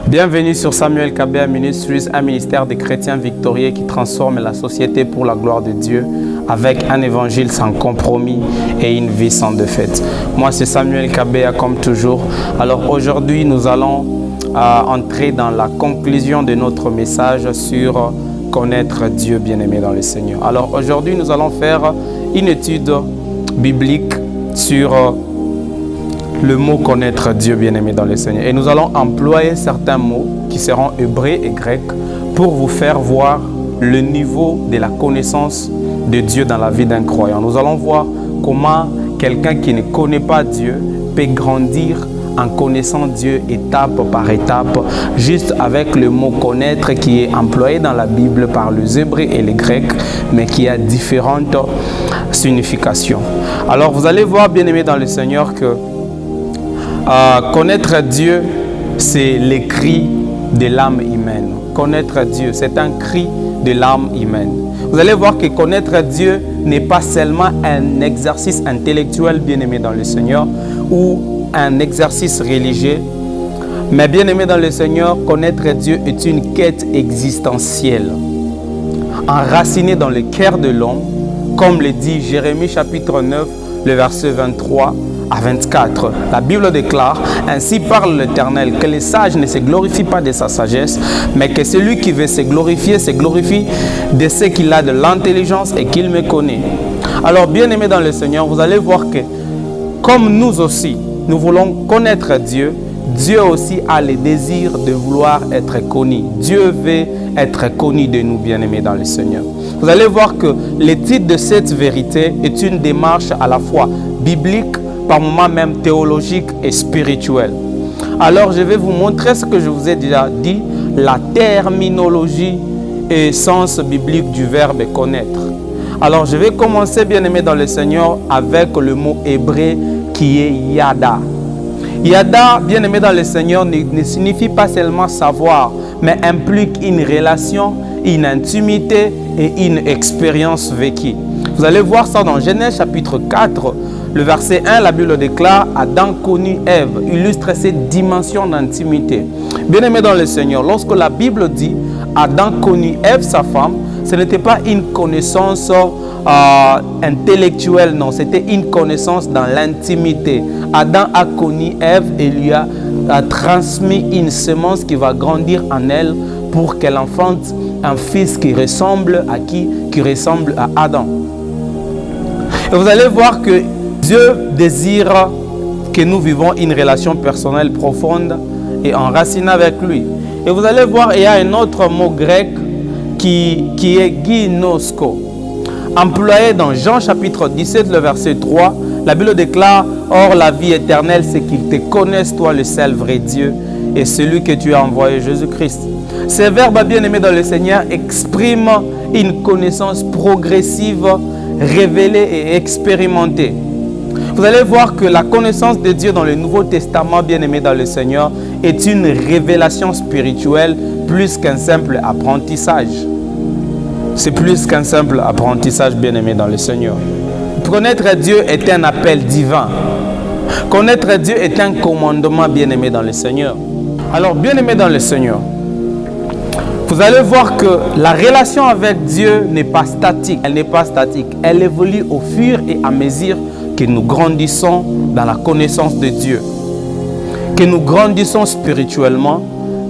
Bienvenue sur Samuel Kabea Ministries, un ministère des chrétiens victorieux qui transforme la société pour la gloire de Dieu avec un évangile sans compromis et une vie sans défaite. Moi, c'est Samuel Kabea comme toujours. Alors aujourd'hui, nous allons entrer dans la conclusion de notre message sur connaître Dieu bien-aimé dans le Seigneur. Alors aujourd'hui, nous allons faire une étude biblique sur le mot connaître Dieu bien-aimé dans le Seigneur. Et nous allons employer certains mots qui seront hébreux et grecs pour vous faire voir le niveau de la connaissance de Dieu dans la vie d'un croyant. Nous allons voir comment quelqu'un qui ne connaît pas Dieu peut grandir en connaissant Dieu étape par étape, juste avec le mot connaître qui est employé dans la Bible par les Hébreux et les Grecs, mais qui a différentes significations. Alors vous allez voir, bien-aimé dans le Seigneur, que connaître Dieu, c'est le cri de l'âme humaine. Connaître Dieu, c'est un cri de l'âme humaine. Vous allez voir que connaître Dieu n'est pas seulement un exercice intellectuel, bien-aimé dans le Seigneur, ou un exercice religieux, mais bien-aimé dans le Seigneur, connaître Dieu est une quête existentielle, enracinée dans le cœur de l'homme, comme le dit Jérémie chapitre 9, le verset 23 à 24. La Bible déclare: ainsi parle l'Éternel, que le sage ne se glorifie pas de sa sagesse, mais que celui qui veut se glorifie de ce qu'il a de l'intelligence et qu'il me connaît. Alors, bien-aimés dans le Seigneur, vous allez voir que, comme nous aussi, nous voulons connaître Dieu, Dieu aussi a le désir de vouloir être connu. Dieu veut être connu de nous, bien-aimés dans le Seigneur. Vous allez voir que l'étude de cette vérité est une démarche à la fois biblique, par moments même théologique et spirituel. Alors je vais vous montrer ce que je vous ai déjà dit, la terminologie et sens biblique du verbe connaître. Alors je vais commencer, bien-aimé dans le Seigneur, avec le mot hébreu qui est yada. Yada, bien-aimé dans le Seigneur, ne signifie pas seulement savoir, mais implique une relation, une intimité et une expérience vécue. Vous allez voir ça dans Genèse chapitre 4, le verset 1, la Bible déclare: Adam connut Ève, illustre cette dimension d'intimité. Bien-aimé dans le Seigneur, lorsque la Bible dit Adam connut Ève, sa femme, ce n'était pas une connaissance intellectuelle, non, c'était une connaissance dans l'intimité. Adam a connu Ève et lui a transmis une semence qui va grandir en elle pour qu'elle enfante un fils qui ressemble à qui? Qui ressemble à Adam. Et vous allez voir que Dieu désire que nous vivons une relation personnelle profonde et enracinée avec lui. Et vous allez voir, il y a un autre mot grec qui est ginosko. Employé dans Jean chapitre 17, le verset 3, la Bible déclare: or la vie éternelle, c'est qu'ils te connaissent, toi le seul vrai Dieu, et celui que tu as envoyé, Jésus-Christ. Ces verbes, bien-aimés dans le Seigneur, expriment une connaissance progressive, révélée et expérimentée. Vous allez voir que la connaissance de Dieu dans le Nouveau Testament, bien-aimé dans le Seigneur, est une révélation spirituelle plus qu'un simple apprentissage. C'est plus qu'un simple apprentissage, bien-aimé dans le Seigneur. Connaître Dieu est un appel divin. Connaître Dieu est un commandement, bien-aimé dans le Seigneur. Alors, bien-aimé dans le Seigneur, vous allez voir que la relation avec Dieu n'est pas statique. Elle n'est pas statique. Elle évolue au fur et à mesure que nous grandissons dans la connaissance de Dieu. Que nous grandissons spirituellement,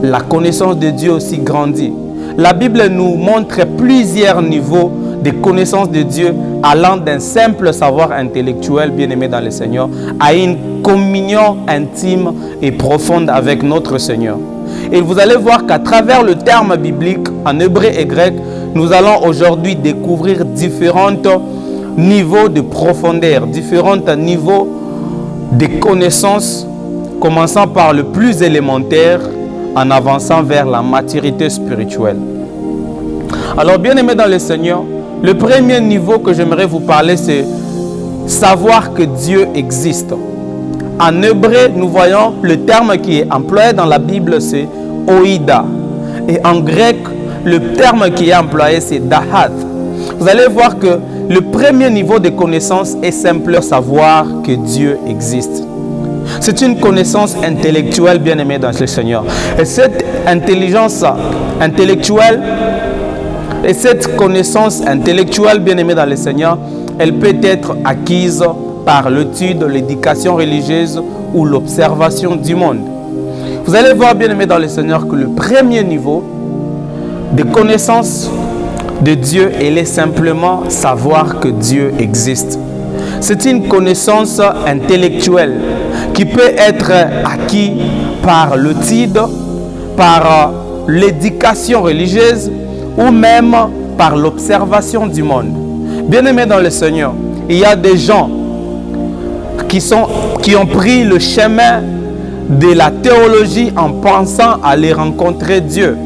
la connaissance de Dieu aussi grandit. La Bible nous montre plusieurs niveaux de connaissance de Dieu, allant d'un simple savoir intellectuel, bien-aimé dans le Seigneur, à une communion intime et profonde avec notre Seigneur. Et vous allez voir qu'à travers le terme biblique, en hébreu et grec, nous allons aujourd'hui découvrir différents niveaux de profondeur, différents niveaux de connaissances, commençant par le plus élémentaire, en avançant vers la maturité spirituelle. Alors, bien-aimés dans le Seigneur, le premier niveau que j'aimerais vous parler, c'est savoir que Dieu existe. En hébreu, nous voyons le terme qui est employé dans la Bible, c'est oïda. Et en grec, le terme qui est employé, c'est dahath. Vous allez voir que le premier niveau de connaissance est simple, savoir que Dieu existe. C'est une connaissance intellectuelle, bien-aimée dans le Seigneur. Et cette intelligence intellectuelle et cette connaissance intellectuelle, bien-aimée dans le Seigneur, elle peut être acquise par l'étude, l'éducation religieuse ou l'observation du monde. Vous allez voir, bien-aimés dans le Seigneur, que le premier niveau de connaissance de Dieu, elle est simplement savoir que Dieu existe. C'est une connaissance intellectuelle qui peut être acquise par l'étude, par l'éducation religieuse ou même par l'observation du monde. Bien-aimés dans le Seigneur, il y a des gens qui ont pris le chemin de la théologie en pensant aller rencontrer Dieu.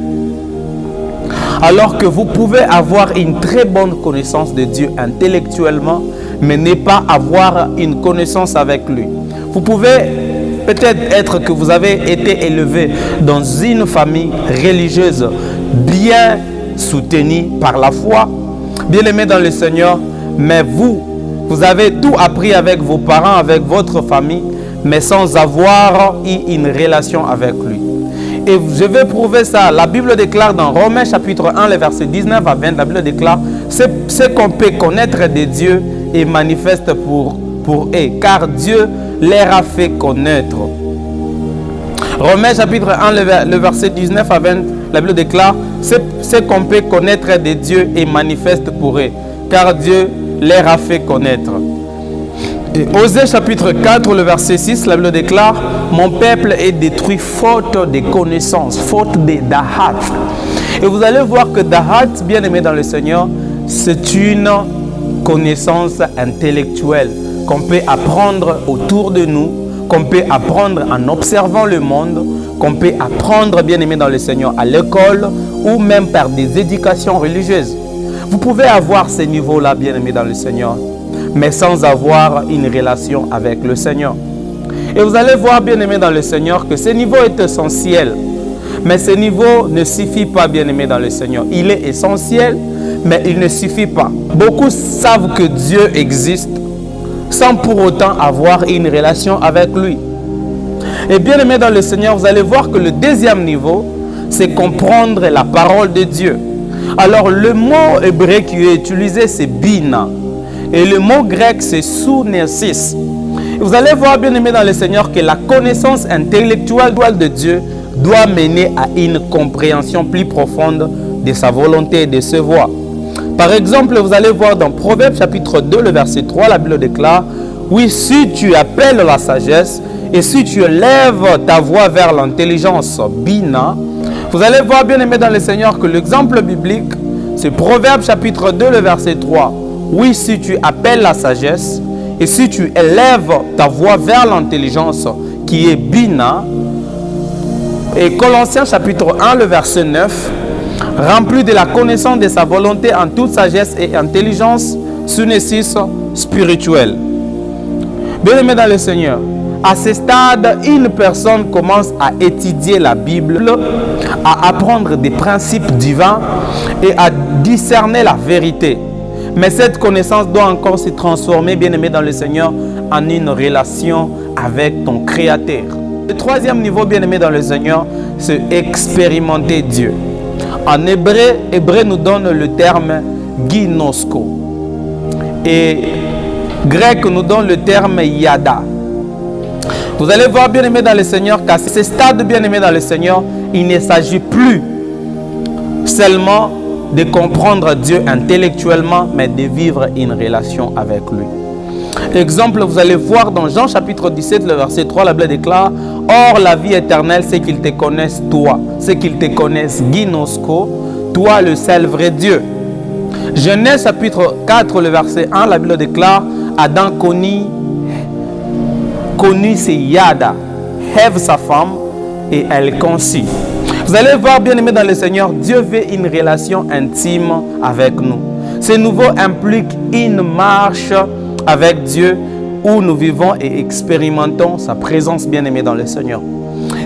Alors que vous pouvez avoir une très bonne connaissance de Dieu intellectuellement, mais ne pas avoir une connaissance avec lui. Vous pouvez peut-être être que vous avez été élevé dans une famille religieuse bien soutenue par la foi, bien aimé dans le Seigneur, mais vous avez tout appris avec vos parents, avec votre famille, mais sans avoir eu une relation avec lui. Et je vais prouver ça. La Bible déclare dans Romains chapitre 1, les versets 19 à 20, la Bible déclare ce qu'on peut connaître de Dieu est manifeste pour eux, car Dieu leur a fait connaître. Romains chapitre 1, le verset 19 à 20, la Bible déclare ce qu'on peut connaître de Dieu est manifeste pour eux, car Dieu leur a fait connaître. Et Osée chapitre 4, le verset 6, la Bible déclare: mon peuple est détruit faute de connaissances, faute de dahat. Et vous allez voir que dahat, bien aimé dans le Seigneur, c'est une connaissance intellectuelle qu'on peut apprendre autour de nous, qu'on peut apprendre en observant le monde, qu'on peut apprendre, bien aimé dans le Seigneur, à l'école ou même par des éducations religieuses. Vous pouvez avoir ce niveau-là, bien aimé dans le Seigneur, mais sans avoir une relation avec le Seigneur. Et vous allez voir, bien aimé dans le Seigneur, que ce niveau est essentiel. Mais ce niveau ne suffit pas, bien aimé dans le Seigneur. Il est essentiel, mais il ne suffit pas. Beaucoup savent que Dieu existe sans pour autant avoir une relation avec lui. Et bien aimé dans le Seigneur, vous allez voir que le deuxième niveau, c'est comprendre la parole de Dieu. Alors le mot hébreu qui est utilisé, c'est bina. Et le mot grec, c'est sounesis. Vous allez voir, bien aimé dans le Seigneur, que la connaissance intellectuelle de Dieu doit mener à une compréhension plus profonde de sa volonté et de ses voies. Par exemple, vous allez voir dans Proverbe chapitre 2, le verset 3, la Bible déclare: oui, si tu appelles la sagesse et si tu élèves ta voix vers l'intelligence, bina. Vous allez voir, bien aimé dans le Seigneur, que l'exemple biblique, c'est Proverbe chapitre 2, le verset 3. Oui, si tu appelles la sagesse et si tu élèves ta voix vers l'intelligence, qui est bina. Et Colossiens chapitre 1, le verset 9, rempli de la connaissance de sa volonté en toute sagesse et intelligence, sounesis spirituelle. Bien aimé dans le Seigneur, à ce stade, une personne commence à étudier la Bible, à apprendre des principes divins et à discerner la vérité. Mais cette connaissance doit encore se transformer, bien aimé dans le Seigneur, en une relation avec ton Créateur. Le troisième niveau, bien aimé dans le Seigneur, c'est expérimenter Dieu. En hébreu nous donne le terme ginosko. Et grec nous donne le terme yada. Vous allez voir, bien aimé dans le Seigneur, qu'à ce stade, bien aimé dans le Seigneur, il ne s'agit plus seulement de comprendre Dieu intellectuellement, mais de vivre une relation avec lui. Exemple, vous allez voir dans Jean chapitre 17, le verset 3, la Bible déclare: or la vie éternelle, c'est qu'ils te connaissent toi, c'est qu'ils te connaissent ginosko, toi le seul vrai Dieu. Genèse chapitre 4, le verset 1, la Bible déclare: Adam connut c'est Yada, Ève sa femme, et elle conçut. Vous allez voir, bien aimé dans le Seigneur, Dieu veut une relation intime avec nous. Ce nouveau implique une marche avec Dieu où nous vivons et expérimentons sa présence, bien aimé dans le Seigneur.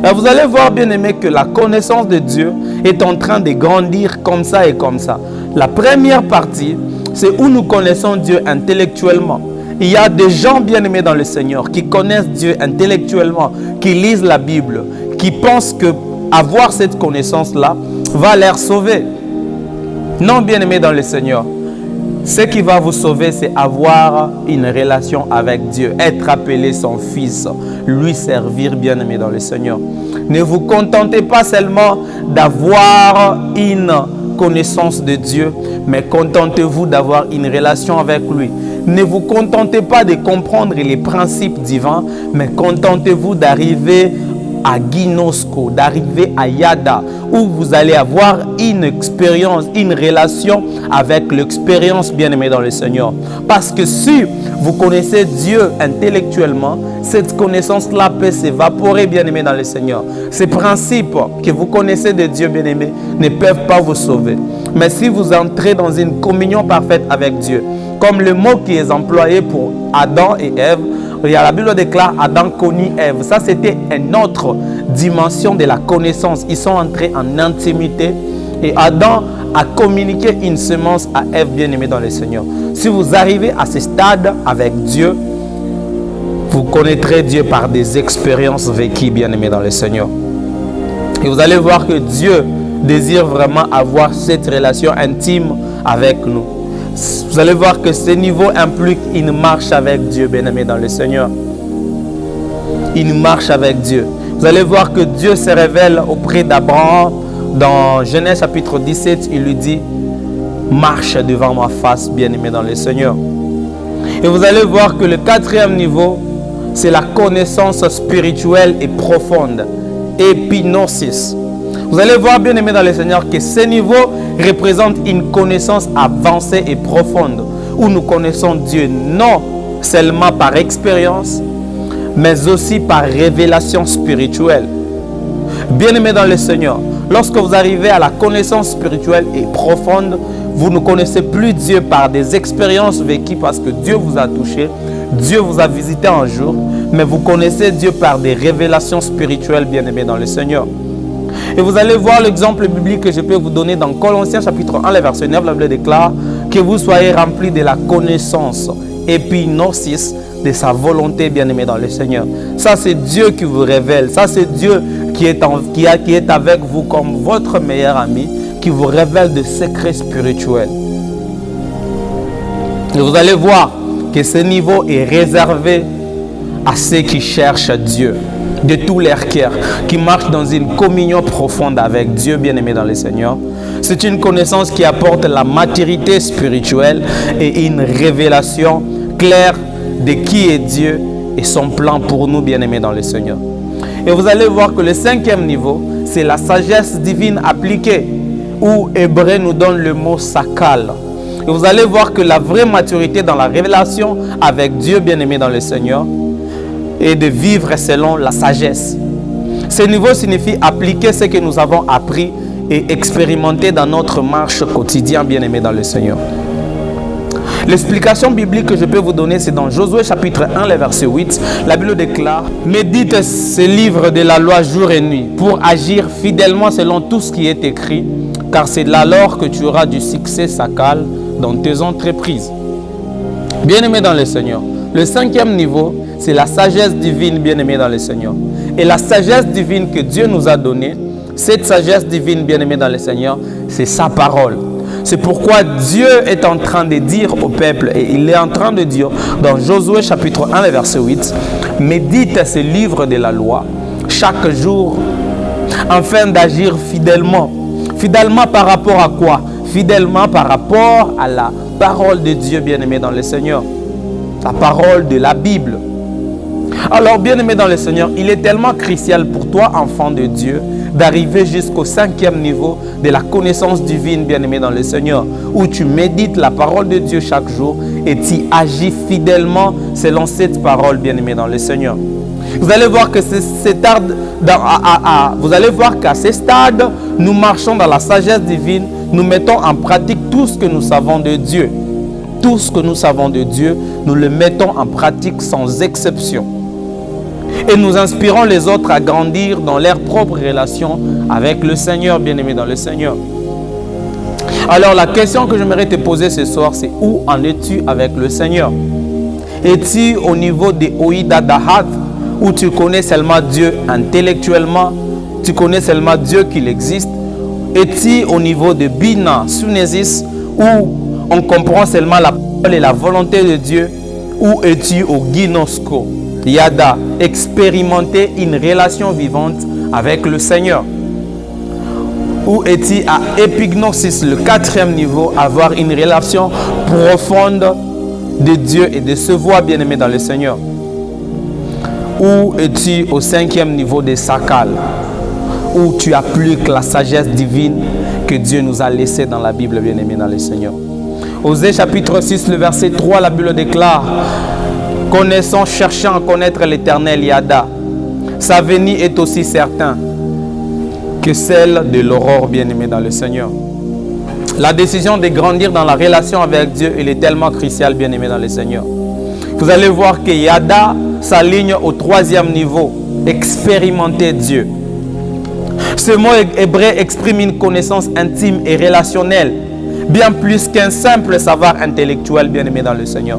Et vous allez voir, bien aimé, que la connaissance de Dieu est en train de grandir comme ça et comme ça. La première partie, c'est où nous connaissons Dieu intellectuellement. Il y a des gens bien-aimés dans le Seigneur qui connaissent Dieu intellectuellement, qui lisent la Bible, qui pensent que avoir cette connaissance-là va les sauver. Non, bien-aimés dans le Seigneur. Ce qui va vous sauver, c'est avoir une relation avec Dieu, être appelé son fils, lui servir, bien-aimé dans le Seigneur. Ne vous contentez pas seulement d'avoir une connaissance de Dieu, mais contentez-vous d'avoir une relation avec lui. Ne vous contentez pas de comprendre les principes divins, mais contentez-vous d'arriver à Ginosko, d'arriver à Yada, où vous allez avoir une expérience, une relation avec l'expérience bien-aimée dans le Seigneur. Parce que si vous connaissez Dieu intellectuellement, cette connaissance-là peut s'évaporer, bien-aimé dans le Seigneur. Ces principes que vous connaissez de Dieu, bien-aimé, ne peuvent pas vous sauver. Mais si vous entrez dans une communion parfaite avec Dieu, comme le mot qui est employé pour Adam et Ève, la Bible déclare Adam connut Ève. Ça, c'était une autre dimension de la connaissance. Ils sont entrés en intimité et Adam a communiqué une semence à Ève, bien-aimée dans le Seigneur. Si vous arrivez à ce stade avec Dieu, vous connaîtrez Dieu par des expériences vécues, bien-aimés dans le Seigneur. Et vous allez voir que Dieu désire vraiment avoir cette relation intime avec nous. Vous allez voir que ce niveau implique une marche avec Dieu, bien-aimé dans le Seigneur. Une marche avec Dieu. Vous allez voir que Dieu se révèle auprès d'Abraham. Dans Genèse chapitre 17, il lui dit « Marche devant ma face, bien-aimé dans le Seigneur ». Et vous allez voir que le quatrième niveau, c'est la connaissance spirituelle et profonde. Épinosis. Vous allez voir, bien-aimé dans le Seigneur, que ce niveau représente une connaissance avancée et profonde, où nous connaissons Dieu non seulement par expérience, mais aussi par révélation spirituelle. Bien-aimé dans le Seigneur, lorsque vous arrivez à la connaissance spirituelle et profonde, vous ne connaissez plus Dieu par des expériences vécues parce que Dieu vous a touché, Dieu vous a visité un jour, mais vous connaissez Dieu par des révélations spirituelles, bien-aimé dans le Seigneur. Et vous allez voir l'exemple biblique que je peux vous donner dans Colossiens chapitre 1, le verset 9. La Bible déclare que vous soyez remplis de la connaissance, épinosis, de sa volonté, bien-aimé dans le Seigneur. Ça, c'est Dieu qui vous révèle. Ça, c'est Dieu qui est avec vous comme votre meilleur ami, qui vous révèle des secrets spirituels. Et vous allez voir que ce niveau est réservé à ceux qui cherchent Dieu de tout leur cœur, qui marchent dans une communion profonde avec Dieu, bien-aimé dans le Seigneur. C'est une connaissance qui apporte la maturité spirituelle et une révélation claire de qui est Dieu et son plan pour nous, bien-aimés dans le Seigneur. Et vous allez voir que le cinquième niveau, c'est la sagesse divine appliquée, où Hébreu nous donne le mot sakal. Et vous allez voir que la vraie maturité dans la révélation avec Dieu, bien-aimé dans le Seigneur, et de vivre selon la sagesse. Ce niveau signifie appliquer ce que nous avons appris et expérimenter dans notre marche quotidienne, bien-aimé dans le Seigneur. L'explication biblique que je peux vous donner, c'est dans Josué chapitre 1, le verset 8. La Bible déclare « Médite ce livre de la loi jour et nuit pour agir fidèlement selon tout ce qui est écrit, car c'est là alors que tu auras du succès sakal dans tes entreprises. » Bien-aimé dans le Seigneur, le cinquième niveau, c'est la sagesse divine, bien-aimée dans le Seigneur. Et la sagesse divine que Dieu nous a donnée, cette sagesse divine, bien-aimée dans le Seigneur, c'est sa parole. C'est pourquoi Dieu est en train de dire au peuple, et il est en train de dire dans Josué chapitre 1, verset 8, « Médite ce livre de la loi chaque jour, afin d'agir fidèlement. » Fidèlement par rapport à quoi? Fidèlement par rapport à la parole de Dieu, bien-aimé dans le Seigneur. La parole de la Bible. Alors, bien-aimé dans le Seigneur, il est tellement crucial pour toi, enfant de Dieu, d'arriver jusqu'au cinquième niveau de la connaissance divine, bien-aimé dans le Seigneur, où tu médites la parole de Dieu chaque jour et tu agis fidèlement selon cette parole, bien-aimé dans le Seigneur. Vous allez voir que vous allez voir qu'à ce stade, nous marchons dans la sagesse divine, nous mettons en pratique tout ce que nous savons de Dieu. Tout ce que nous savons de Dieu, nous le mettons en pratique sans exception. Et nous inspirons les autres à grandir dans leur propre relation avec le Seigneur, bien-aimé dans le Seigneur. Alors la question que j'aimerais te poser ce soir, c'est où en es-tu avec le Seigneur? Es-tu au niveau de Oïda Dahat, où tu connais seulement Dieu intellectuellement, tu connais seulement Dieu qu'il existe? Es-tu au niveau de Bina Sunesis, où on comprend seulement la parole et la volonté de Dieu? Ou es-tu au Ginosko Yada, expérimenter une relation vivante avec le Seigneur? Ou es-tu à Epignosis, le 4e niveau, avoir une relation profonde de Dieu et de se voir bien-aimé dans le Seigneur? Ou es-tu au 5e niveau de Sakal, où tu as plus que la sagesse divine que Dieu nous a laissée dans la Bible, bien-aimé dans le Seigneur? Osée chapitre 6, le verset 3, la Bible déclare: connaissons, cherchant à connaître l'Éternel Yada. Sa venue est aussi certaine que celle de l'aurore, bien-aimée dans le Seigneur. La décision de grandir dans la relation avec Dieu, elle est tellement cruciale, bien-aimée dans le Seigneur. Vous allez voir que Yada s'aligne au 3e niveau, expérimenter Dieu. Ce mot hébreu exprime une connaissance intime et relationnelle, bien plus qu'un simple savoir intellectuel, bien-aimé dans le Seigneur.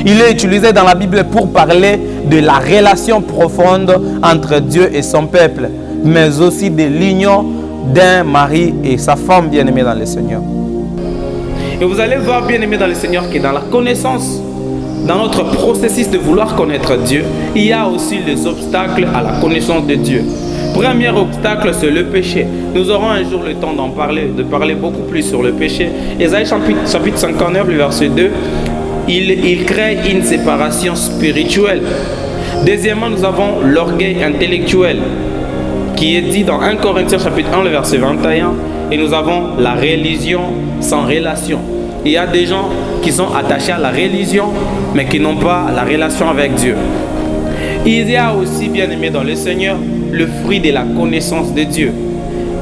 Il est utilisé dans la Bible pour parler de la relation profonde entre Dieu et son peuple, mais aussi de l'union d'un mari et sa femme, bien-aimée dans le Seigneur. Et vous allez voir, bien-aimés dans le Seigneur, que dans la connaissance, dans notre processus de vouloir connaître Dieu, il y a aussi les obstacles à la connaissance de Dieu. Premier obstacle, c'est le péché. Nous aurons un jour le temps d'en parler, de parler beaucoup plus sur le péché. Ésaïe chapitre 59, le verset 2, il crée une séparation spirituelle. Deuxièmement, nous avons l'orgueil intellectuel, qui est dit dans 1 Corinthiens chapitre 1, le verset 21. Et nous avons la religion sans relation. Il y a des gens qui sont attachés à la religion, mais qui n'ont pas la relation avec Dieu. Il y a aussi, bien aimé dans le Seigneur, le fruit de la connaissance de Dieu.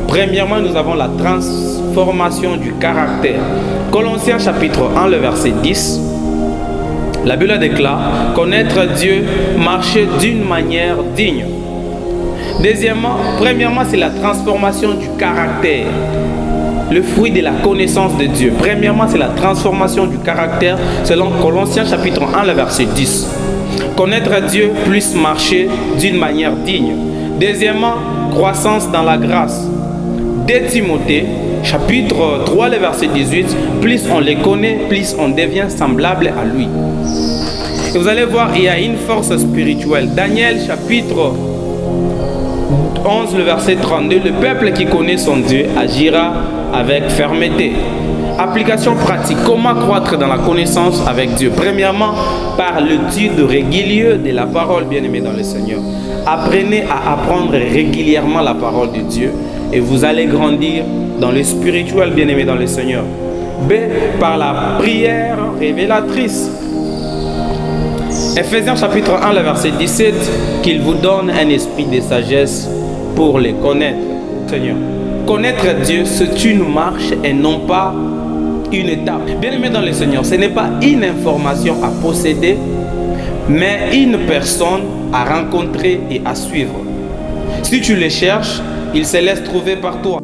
Premièrement, nous avons la transformation du caractère. Colossiens chapitre 1, le verset 10. La Bible déclare: connaître Dieu, marcher d'une manière digne. Deuxièmement, premièrement, c'est la transformation du caractère. Le fruit de la connaissance de Dieu. Premièrement, c'est la transformation du caractère selon Colossiens chapitre 1, le verset 10. Connaître Dieu plus marcher d'une manière digne. Deuxièmement, croissance dans la grâce. 2 Timothée chapitre 3, le verset 18. Plus on les connaît, plus on devient semblable à lui. Et vous allez voir, il y a une force spirituelle. Daniel chapitre 11, le verset 32. Le peuple qui connaît son Dieu agira avec fermeté. Application pratique. Comment croître dans la connaissance avec Dieu? Premièrement, par l'étude régulière de la parole, bien-aimée dans le Seigneur. Apprenez à apprendre régulièrement la parole de Dieu et vous allez grandir dans le spirituel, bien-aimé dans le Seigneur. B. Par la prière révélatrice. Ephésiens chapitre 1, le verset 17, qu'il vous donne un esprit de sagesse pour les connaître. Seigneur, connaître Dieu, c'est une marche et non pas une étape. Bien-aimé dans le Seigneur, ce n'est pas une information à posséder, mais une personne à rencontrer et à suivre. Si tu les cherches, ils se laissent trouver par toi.